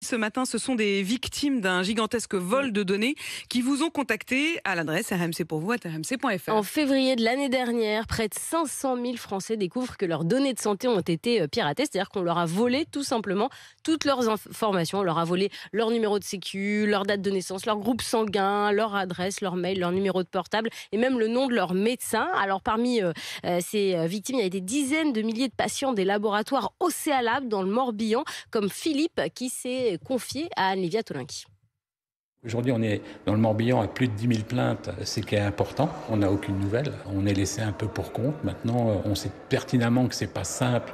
Ce matin, ce sont des victimes d'un gigantesque vol de données qui vous ont contacté à l'adresse rmcpourvous@rmc.fr. En février de l'année dernière, près de 500 000 Français découvrent que leurs données de santé ont été piratées. C'est-à-dire qu'on leur a volé tout simplement toutes leurs informations. On leur a volé leur numéro de sécu, leur date de naissance, leur groupe sanguin, leur adresse, leur mail, leur numéro de portable et même le nom de leur médecin. Alors parmi ces victimes, il y a des dizaines de milliers de patients des laboratoires Océalab dans le Morbihan, comme Philippe qui s'est confié à Anne-Livia Tolinki. Aujourd'hui, on est dans le Morbihan à plus de 10 000 plaintes, c'est qui est important. On n'a aucune nouvelle. On est laissé un peu pour compte. Maintenant, on sait pertinemment que c'est pas simple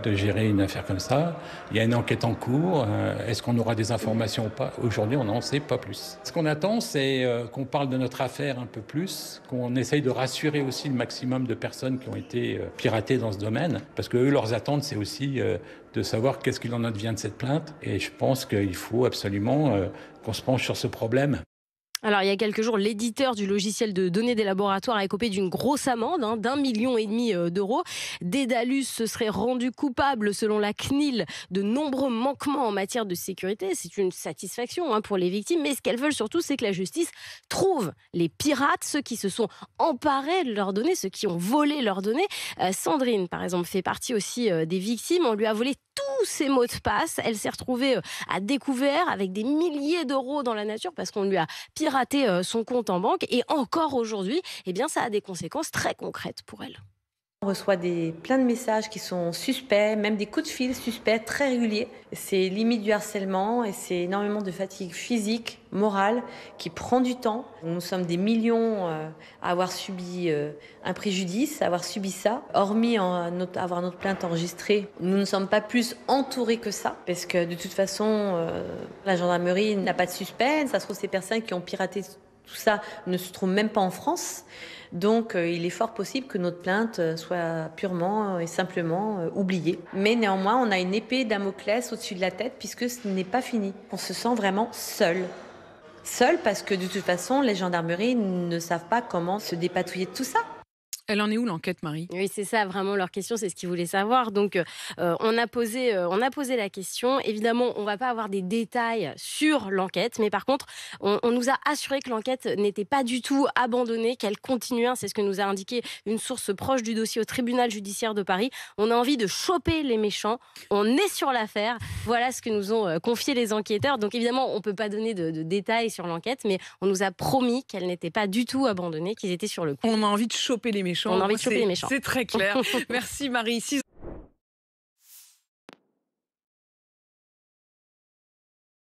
de gérer une affaire comme ça. Il y a une enquête en cours. Est-ce qu'on aura des informations ou pas? Aujourd'hui, on n'en sait pas plus. Ce qu'on attend, c'est qu'on parle de notre affaire un peu plus, qu'on essaye de rassurer aussi le maximum de personnes qui ont été piratées dans ce domaine. Parce que eux, leurs attentes, c'est aussi de savoir qu'est-ce qu'il en advient de cette plainte. Et je pense qu'il faut absolument qu'on se penche sur ce problème. Alors, il y a quelques jours, l'éditeur du logiciel de données des laboratoires a écopé d'une grosse amende d'1,5 million d'euros. Dédalus se serait rendu coupable, selon la CNIL, de nombreux manquements en matière de sécurité. C'est une satisfaction pour les victimes. Mais ce qu'elles veulent surtout, c'est que la justice trouve les pirates, ceux qui se sont emparés de leurs données, ceux qui ont volé leurs données. Sandrine, par exemple, fait partie aussi des victimes. On lui a volé tous ses mots de passe. Elle s'est retrouvée à découvert avec des milliers d'euros dans la nature parce qu'on lui a piraté son compte en banque. Et encore aujourd'hui, ça a des conséquences très concrètes pour elle. On reçoit plein de messages qui sont suspects, même des coups de fil suspects très réguliers. C'est limite du harcèlement et c'est énormément de fatigue physique, morale, qui prend du temps. Nous sommes des millions à avoir subi un préjudice, à avoir subi ça. Hormis avoir notre plainte enregistrée, nous ne sommes pas plus entourés que ça, parce que de toute façon, la gendarmerie n'a pas de suspect. Ça se trouve, ces personnes qui ont piraté tout ça ne se trouvent même pas en France. Donc, il est fort possible que notre plainte soit purement et simplement oubliée. Mais néanmoins, on a une épée Damoclès au-dessus de la tête puisque ce n'est pas fini. On se sent vraiment seul. Seul parce que de toute façon, les gendarmeries ne savent pas comment se dépatouiller de tout ça. Elle en est où l'enquête, Marie? Oui, c'est ça, vraiment, leur question, c'est ce qu'ils voulaient savoir. Donc, on a posé la question. Évidemment, on ne va pas avoir des détails sur l'enquête, mais par contre, on nous a assuré que l'enquête n'était pas du tout abandonnée, qu'elle continuait. C'est ce que nous a indiqué une source proche du dossier au tribunal judiciaire de Paris. On a envie de choper les méchants. On est sur l'affaire. Voilà ce que nous ont confié les enquêteurs. Donc, évidemment, on ne peut pas donner de détails sur l'enquête, mais on nous a promis qu'elle n'était pas du tout abandonnée, qu'ils étaient sur le coup. On a envie de choper les méchants. On a envie de choper les méchants. C'est très clair. Merci Marie.